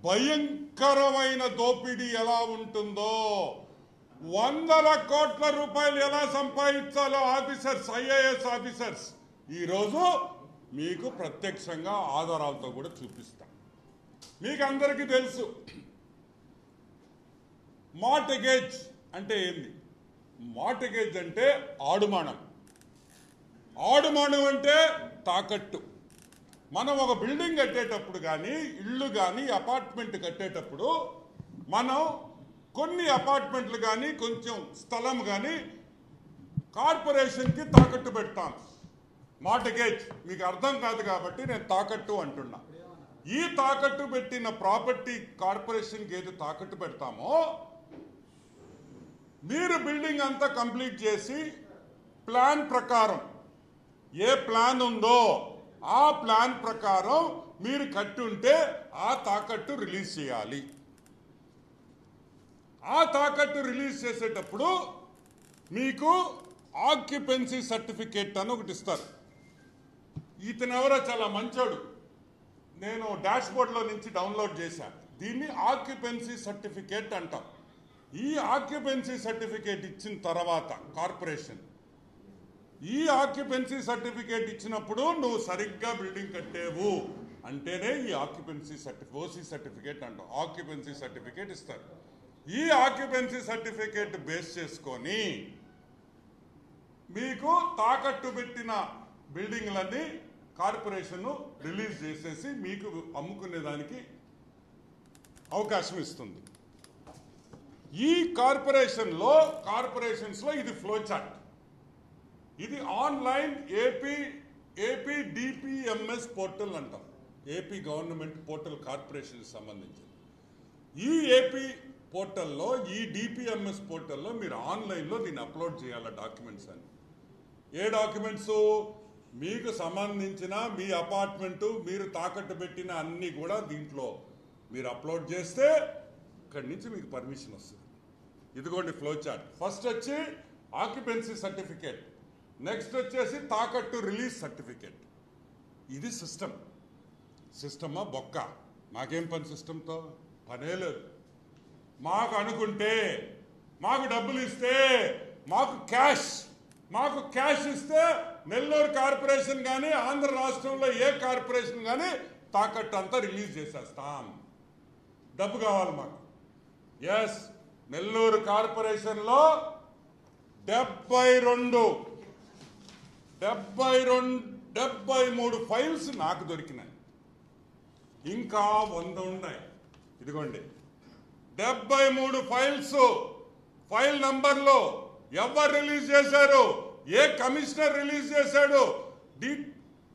భయంకరమైన దోపిడీ ఎలా ఉంటుందో, వందల కోట్ల రూపాయలు ఎలా సంపాదించాలో ఆఫీసర్స్, ఐఏఎస్ ఆఫీసర్స్ ఈరోజు మీకు ప్రత్యక్షంగా ఆధారాలతో కూడా చూపిస్తా. మీకు అందరికీ తెలుసు మార్టగేజ్ అంటే ఏంది. మార్టగేజ్ అంటే ఆడుమానం. ఆడుమానం అంటే తాకట్టు. మనం ఒక బిల్డింగ్ కట్టేటప్పుడు కానీ, ఇళ్ళు కానీ, అపార్ట్మెంట్ కట్టేటప్పుడు మనం కొన్ని అపార్ట్మెంట్లు కానీ, కొంచెం స్థలం కానీ కార్పొరేషన్కి తాకట్టు పెడతాం. మార్టగేజ్ మీకు అర్థం కాదు కాబట్టి నేను తాకట్టు అంటున్నా. ఈ తాకట్టు పెట్టిన ప్రాపర్టీ కార్పొరేషన్కి ఏది తాకట్టు పెడతామో, మీరు బిల్డింగ్ అంతా కంప్లీట్ చేసి ప్లాన్ ప్రకారం ఏ ప్లాన్ ఉందో ఆ ప్లాన్ ప్రకారం మీరు కట్టుంటే ఆ తాకట్టు రిలీజ్ చేయాలి. ఆ తాకట్టు రిలీజ్ చేసేటప్పుడు మీకు ఆక్యుపెన్సీ సర్టిఫికేట్ అని ఒకటి ఇస్తారు. ఇతను ఎవరో చాలా మంచోడు, నేను డాష్ బోర్డ్లో నుంచి డౌన్లోడ్ చేశాను. దీన్ని ఆక్యుపెన్సీ సర్టిఫికేట్ అంటాం. ఈ ఆక్యుపెన్సీ సర్టిఫికేట్ ఇచ్చిన తర్వాత కార్పొరేషన్, ఈ ఆక్యుపెన్సీ సర్టిఫికేట్ ఇచ్చినప్పుడు నువ్వు సరిగ్గా బిల్డింగ్ కట్టేవు అంటేనే ఈ ఆక్యుపెన్సీ ఓసీ సర్టిఫికేట్ అంటాం. ఆక్యుపెన్సీ సర్టిఫికేట్ ఇస్తారు. ఈ ఆక్యుపెన్సీ సర్టిఫికేట్ బేస్ చేసుకొని మీకు తాకట్టు పెట్టిన బిల్డింగ్లన్నీ కార్పొరేషన్ రిలీజ్ చేసేసి మీకు అమ్ముకునేదానికి అవకాశం ఇస్తుంది. ఈ కార్పొరేషన్స్లో ఇది ఫ్లో చార్ట్. ఇది ఆన్లైన్ ఏపీ డిపిఎంఎస్ పోర్టల్ అంటాం. ఏపీ గవర్నమెంట్ పోర్టల్ కార్పొరేషన్ సంబంధించింది. ఈ ఏపీ పోర్టల్లో, ఈ డిపిఎంఎస్ పోర్టల్లో మీరు ఆన్లైన్లో దీన్ని అప్లోడ్ చేయాలి డాక్యుమెంట్స్ అని. ఏ డాక్యుమెంట్స్? మీకు సంబంధించిన మీ అపార్ట్మెంటు, మీరు తాకట్టు పెట్టిన అన్నీ కూడా దీంట్లో మీరు అప్లోడ్ చేస్తే ఇక్కడి నుంచి మీకు పర్మిషన్ వస్తుంది. ఇదిగోండి ఫ్లో చార్ట్. ఫస్ట్ వచ్చి ఆక్యుపెన్సీ సర్టిఫికేట్, నెక్స్ట్ వచ్చేసి తాకట్టు రిలీజ్ సర్టిఫికేట్. ఇది సిస్టమా బొక్క. మాకేం పని సిస్టంతో? పనే లేదు. మాకు అనుకుంటే, మాకు డబ్బులు ఇస్తే, మాకు క్యాష్ ఇస్తే నెల్లూరు కార్పొరేషన్ కానీ, ఆంధ్ర రాష్ట్రంలో ఏ కార్పొరేషన్ కానీ తాకట్టు అంతా రిలీజ్ చేసేస్తాం. డబ్బు కావాలి మాకు. ఎస్, నెల్లూరు కార్పొరేషన్లో 73 ఫైల్స్ నాకు దొరికినాయి. ఇంకా 100 ఉన్నాయి. ఇదిగోండి 73 ఫైల్స్. ఫైల్ నంబర్లో ఎవరు రిలీజ్ చేశారు, ఏ కమిషనర్ రిలీజ్ చేశాడు,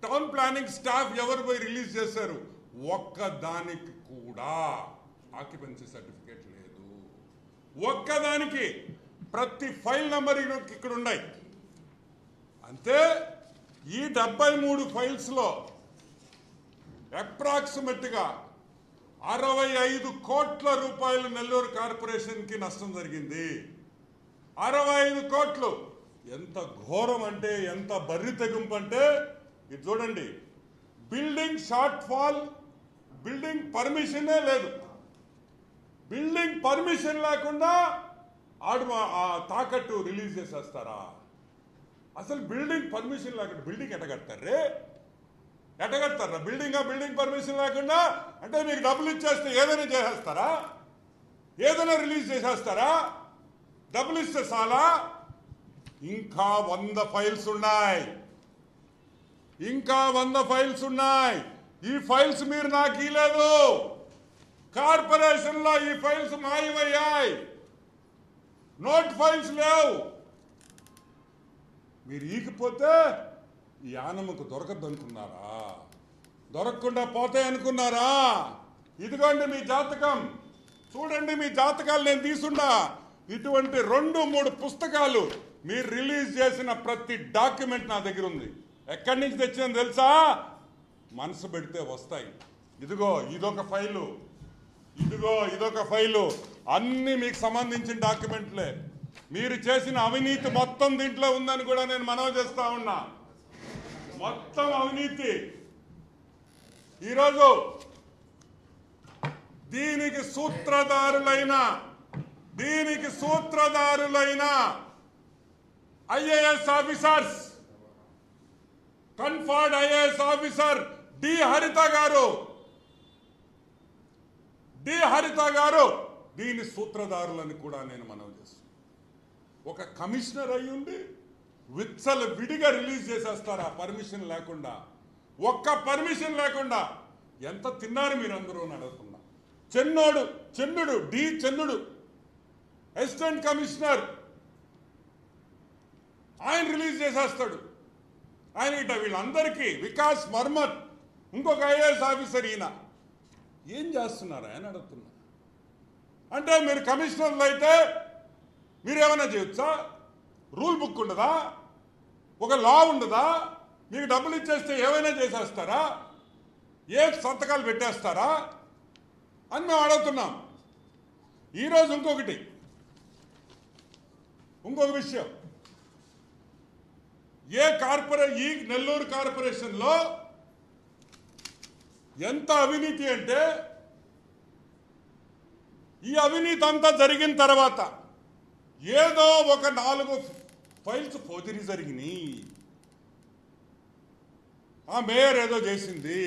టౌన్ ప్లానింగ్ స్టాఫ్ ఎవరు పోయి రిలీజ్ చేశారు, ఒక్కదానికి కూడా ఆక్యుపెన్సీ సర్టిఫికేట్ లేదు. ఒక్కదానికి. ప్రతి ఫైల్ నంబర్ ఇక్కడ ఉన్నాయి. అంతే. ఈ 73 ఫైల్స్లో అప్రాక్సిమేట్గా 65 కోట్ల రూపాయలు నెల్లూరు కార్పొరేషన్కి నష్టం జరిగింది. 65 కోట్లు. ఎంత ఘోరం అంటే, ఎంత బర్రి తెగింపు అంటే, ఇది చూడండి. బిల్డింగ్ షార్ట్ ఫాల్, బిల్డింగ్ పర్మిషనే లేదు. బిల్డింగ్ పర్మిషన్ లేకుండా తాకట్టు రిలీజ్ చేసేస్తారా? అసలు బిల్డింగ్ పర్మిషన్ లేకుండా బిల్డింగ్ ఎట్టగడతారే? బిల్డింగ్ పర్మిషన్ లేకుండా అంటే మీకు డబ్బులు ఇచ్చేస్తే ఏదైనా చేసేస్తారా? ఏదైనా రిలీజ్ చేసేస్తారా? డబ్బులు ఇస్తే చాలా. ఇంకా 100 ఫైల్స్ ఉన్నాయి. ఈ ఫైల్స్ మీరు నాకు ఇవ్వలేదు. కార్పొరేషన్లో ఈ ఫైల్స్ మాయమయ్యాయి. నోట్ ఫైల్స్ లేవు. మీరు ఈకపోతే ఈ ఆనమ్మకు దొరకద్దు అనుకున్నారా? దొరకకుండా పోతాయి అనుకున్నారా? ఇదిగోండి మీ జాతకం. చూడండి మీ జాతకాలు నేను తీసుండా. ఇటువంటి 2-3 పుస్తకాలు మీరు రిలీజ్ చేసిన ప్రతి డాక్యుమెంట్ నా దగ్గర ఉంది. ఎక్కడి నుంచి తెచ్చిందో తెలుసా? మనసు పెడితే వస్తాయి. ఇదిగో ఇదొక ఫైలు, అన్ని మీకు సంబంధించిన డాక్యుమెంట్లే. మీరు చేసిన అవినీతి మొత్తం దీంట్లో ఉందని కూడా నేను మనవి చేస్తా ఉన్నా. మొత్తం అవినీతి. ఈరోజు దీనికి సూత్రధారులైన IAS officers, conferred IAS officer D Haritha garu దీని సూత్రధారులని కూడా నేను మనవి చేస్తాను. ఒక కమిషనర్ అయ్యుండి విచ్చల విడిగా రిలీజ్ చేసేస్తారా పర్మిషన్ లేకుండా? ఒక్క పర్మిషన్ లేకుండా ఎంత తిన్నారు మీరందరూ అని అడుగుతున్నా. చెన్నుడు డి చెన్నుడు అసిస్టెంట్ కమిషనర్, ఆయన రిలీజ్ చేసేస్తాడు. ఆయన ఇట వీళ్ళందరికీ వికాస్ మర్మత్, ఇంకొక ఐఏఎస్ ఆఫీసర్, ఈయన ఏం చేస్తున్నారా అని అడుగుతున్నా. అంటే మీరు కమిషనర్లు అయితే మీరేమైనా చేయొచ్చా? రూల్ బుక్ ఉండదా? ఒక లా ఉండదా? మీకు డబ్బులు ఇచ్చేస్తే ఏమైనా చేసేస్తారా? ఏ సంతకాలు పెట్టేస్తారా అని మేము అడుగుతున్నాం. ఈరోజు ఇంకొక విషయం, ఈ నెల్లూరు కార్పొరేషన్లో ఎంత అవినీతి అంటే, ఈ అవినీతి అంతా జరిగిన తర్వాత ఏదో ఒక 4 ఫైల్స్ ఫోర్జరీ జరిగినాయి. ఆ మేయర్ ఏదో చేసింది,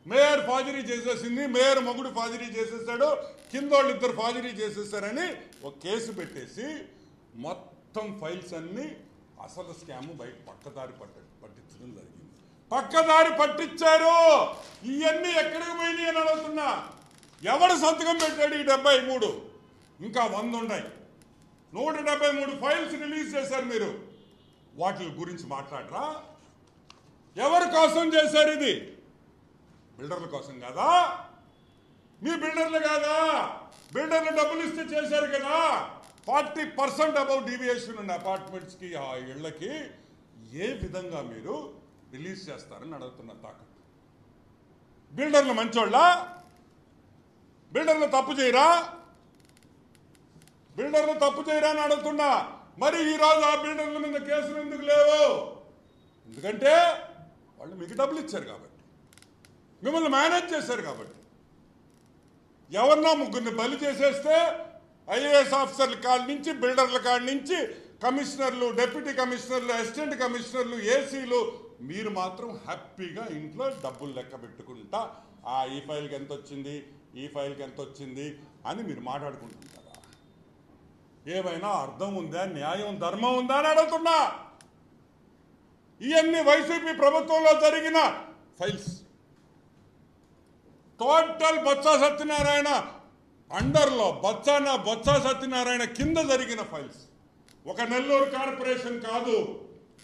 మేయర్ ఫార్జరీ చేసేసింది, మేయర్ మొగుడు ఫార్జరీ చేసేసాడు, కింద వాళ్ళు 2 ఫార్జరీ చేసేసారని ఒక కేసు పెట్టేసి మొత్తం ఫైల్స్ అన్ని అసలు స్కామ్ బయట పక్కదారి పట్టించడం జరిగింది. పక్కదారి పట్టించారు. ఇవన్నీ ఎక్కడికి పోయినాయి అని అడుగుతున్నా. ఎవడు సంతకం పెట్టాడు ఈ 73? ఇంకా 100 ఉన్నాయి. 173 ఫైల్స్ రిలీజ్ చేశారు మీరు. వాటి గురించి మాట్లాడరా? ఎవరి కోసం చేశారు ఇది? బిల్డర్ల కోసం కాదా? మీ బిల్డర్లు కాదా? బిల్డర్లు డబ్బులు ఇస్తే చేశారు కదా. 40% అబౌవ్ డీవియేషన్ ఉన్న అపార్ట్మెంట్స్కి, ఆ ఇళ్లకి ఏ విధంగా మీరు రిలీజ్ చేస్తారని అడుగుతున్న తాకట్టు. బిల్డర్లు మంచోళ్ళ? బిల్డర్లు తప్పు చేయరా? బిల్డర్లు తప్పు చేయరా అని అడుగుతున్నా. మరి ఈరోజు ఆ బిల్డర్ల మీద కేసులు ఎందుకు లేవు? ఎందుకంటే వాళ్ళు మీకు డబ్బులు ఇచ్చారు కాబట్టి, మిమ్మల్ని మేనేజ్ చేశారు కాబట్టి. ఎవరన్నా ముగ్గురిని బలి చేసేస్తే ఐఏఎస్ ఆఫీసర్ల కాడి నుంచి, బిల్డర్ల కాడి నుంచి, కమిషనర్లు, డిప్యూటీ కమిషనర్లు, అసిస్టెంట్ కమిషనర్లు, ఏసీలు, మీరు మాత్రం హ్యాపీగా ఇంట్లో డబ్బులు లెక్క పెట్టుకుంటా ఈ ఫైల్కి ఎంత వచ్చింది, ఈ ఫైల్కి ఎంత వచ్చింది అని మీరు మాట్లాడుకుంటుంటారా? ఏమైనా అర్థం ఉందా? న్యాయం, ధర్మం ఉందా అని అడుగుతున్నా. ఇవన్నీ వైసీపీ ప్రభుత్వంలో జరిగిన ఫైల్స్. టోటల్ బొత్స సత్యనారాయణ అండర్లో బొత్స సత్యనారాయణ కింద జరిగిన ఫైల్స్. ఒక నెల్లూరు కార్పొరేషన్ కాదు,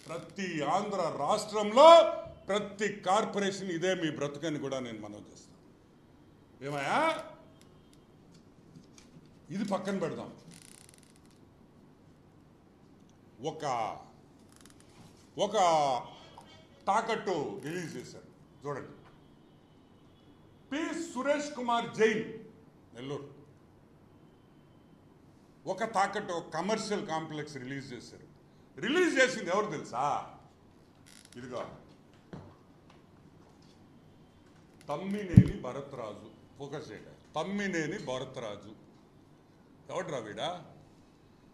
ప్రతి ఆంధ్ర రాష్ట్రంలో ప్రతి కార్పొరేషన్ ఇదే మీ బ్రతుకని కూడా నేను మనవి చేస్తాను. ఏమయ్యా, ఇది పక్కన పెడదాం. ఒక తాకట్టు రిలీజ్ చేశారు చూడండి. పి సురేష్ కుమార్ జైన్, నెల్లూరు. ఒక తాకట్టు, ఒక కమర్షియల్ కాంప్లెక్స్ రిలీజ్ చేశారు. రిలీజ్ చేసింది ఎవరు తెలుసా? ఇదిగో తమ్మినేని భరత్రాజు. ఫోకస్ చేయడం. తమ్మినేని భరత్రాజు ఎవడ్రా వీడా?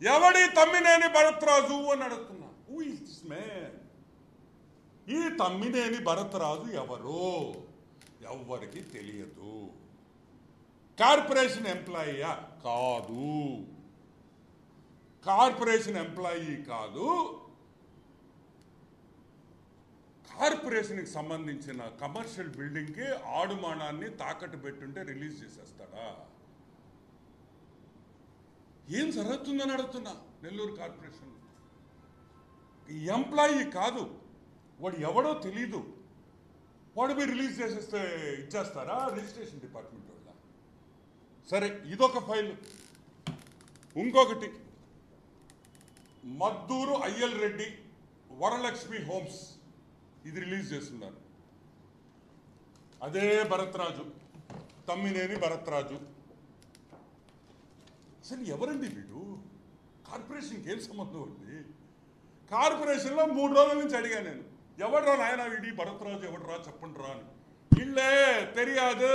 ఎవడి తమ్మినేని భరత్రాజు అని అడుగుతున్నా. Who is this man? ఈ తమ్మినేని భరత్రాజు ఎవరు? ఎవ్వరికి తెలియదు. కార్పొరేషన్ ఎంప్లాయీయా? కాదు. కార్పొరేషన్ ఎంప్లాయీ కాదు. కార్పొరేషన్కి సంబంధించిన కమర్షియల్ బిల్డింగ్కి ఆడుమానాన్ని తాకట్టు పెట్టుంటే రిలీజ్ చేసేస్తాడా? ఏం జరుగుతుందని అడుగుతున్నా. నెల్లూరు కార్పొరేషన్ ఎంప్లాయీ కాదు, వాడు ఎవడో తెలీదు, వాడు మీరు రిలీజ్ చేసేస్తే ఇచ్చేస్తారా రిజిస్ట్రేషన్ డిపార్ట్మెంట్ వల్ల? సరే, ఇదొక ఫైల్. ఇంకొకటి మద్దూరు అయ్యల్ రెడ్డి వరలక్ష్మి హోమ్స్, ఇది రిలీజ్ చేస్తున్నారు. అదే భరత్రాజు, తమ్మినేని భరత్రాజు. అసలు ఎవరండి వీడు? కార్పొరేషన్కి ఏం సంబంధం ఉంది? కార్పొరేషన్లో 3 రోజుల నుంచి అడిగా నేను, ఎవడ్రా నాయన వీడి భరత్రాజు, ఎవడ్రా చెప్పండి రా అని. ఇళ్ళే తెలియదు.